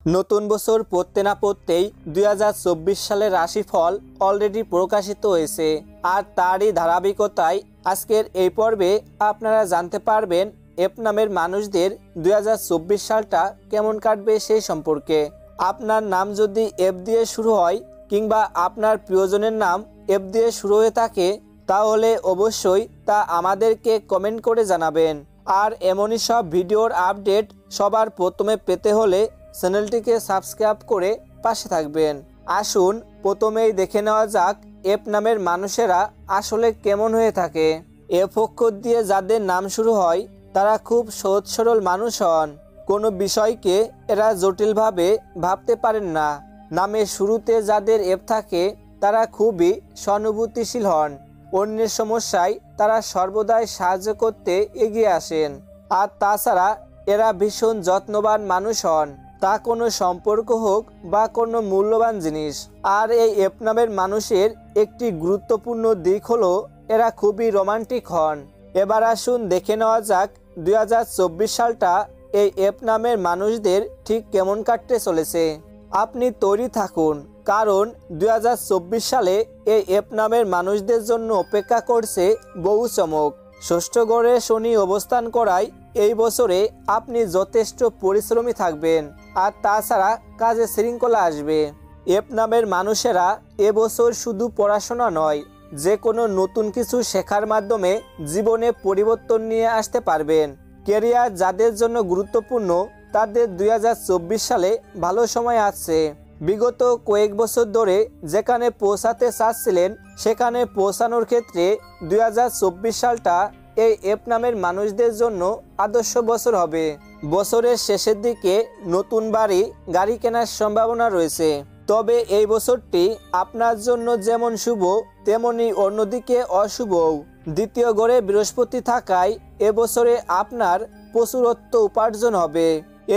নতুন বছর পড়তে না পড়তেই 2024 সালের রাশিফল অলরেডি প্রকাশিত হয়েছে। আর তারই ধারাবাহিকতায় আজকের এই পর্বে আপনারা জানতে পারবেন এফ নামের মানুষদের 2024 সালটা কেমন কাটবে সেই সম্পর্কে। আপনার নাম যদি এফ দিয়ে শুরু হয় কিংবা আপনার প্রিয়জনের নাম এফ দিয়ে শুরু হয়ে থাকে তাহলে অবশ্যই তা আমাদেরকে কমেন্ট করে জানাবেন। আর এমনই সব ভিডিওর আপডেট সবার প্রথমে পেতে হলে চ্যানেলটিকে সাবস্ক্রাইব করে পাশে থাকবেন। আসুন প্রথমেই দেখে নেওয়া যাক এফ নামের মানুষেরা আসলে কেমন হয়ে থাকে। এফ অক্ষর দিয়ে যাদের নাম শুরু হয় তারা খুব সহজ সরল মানুষ হন। কোনো বিষয়কে এরা জটিলভাবে ভাবতে পারেন না। নামের শুরুতে যাদের এফ থাকে তারা খুবই সহানুভূতিশীল হন। অন্যের সমস্যায় তারা সর্বদাই সাহায্য করতে এগিয়ে আসেন। আর তাছাড়া এরা ভীষণ যত্নবান মানুষ হন, তা কোনো সম্পর্ক হোক বা কোনো মূল্যবান জিনিস। আর এই এফ নামের মানুষের একটি গুরুত্বপূর্ণ দিক হলো এরা খুবই রোমান্টিক হন। এবার আসুন দেখে নেওয়া যাক 2024 সালটা এই এফ নামের মানুষদের ঠিক কেমন কাটতে চলেছে। আপনি তৈরি থাকুন, কারণ 2024 সালে এই এফ নামের মানুষদের জন্য অপেক্ষা করছে বহু চমক। ষষ্ঠ ঘরে শনি অবস্থান করায় এই বছরে আপনি যথেষ্ট পরিশ্রমী থাকবেন। আর তাছাড়া কাজে শৃঙ্খলা আসবে। এফ নামের মানুষেরা এবছর শুধু পড়াশোনা নয়, যে কোনো নতুন কিছু শেখার মাধ্যমে জীবনে পরিবর্তন নিয়ে আসতে পারবেন। ক্যারিয়ার যাদের জন্য গুরুত্বপূর্ণ তাদের 2024 সালে ভালো সময় আসছে। বিগত কয়েক বছর ধরে যেখানে পৌঁছাতে চাচ্ছিলেন সেখানে পৌঁছানোর ক্ষেত্রে 2024 সালটা এই এফ নামের মানুষদের জন্য আদর্শ বছর হবে। বছরের শেষের দিকে নতুন বাড়ি গাড়ি কেনার সম্ভাবনা রয়েছে। তবে এই বছরটি আপনার জন্য যেমন শুভ তেমনি অন্যদিকে অশুভও। দ্বিতীয় ঘরে বৃহস্পতি থাকায় এবছরে আপনার প্রচুর অর্থ উপার্জন হবে।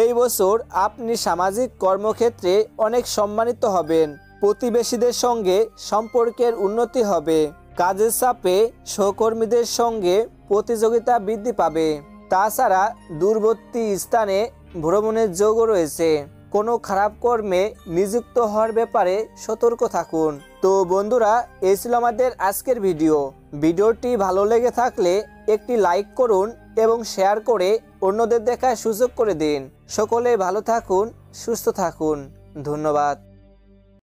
এই বছর আপনি সামাজিক কর্মক্ষেত্রে অনেক সম্মানিত হবেন। প্রতিবেশীদের সঙ্গে সম্পর্কের উন্নতি হবে। কাজের চাপে সহকর্মীদের সঙ্গে প্রতিযোগিতা বৃদ্ধি পাবে। তাছাড়া দূরবর্তী স্থানে ভ্রমণের যোগও রয়েছে। কোনো খারাপ কর্মে নিযুক্ত হওয়ার ব্যাপারে সতর্ক থাকুন। তো বন্ধুরা, এই ছিল আমাদের আজকের ভিডিওটি ভালো লেগে থাকলে একটি লাইক করুন এবং শেয়ার করে অন্যদের দেখার সুযোগ করে দিন। সকলে ভালো থাকুন, সুস্থ থাকুন। ধন্যবাদ।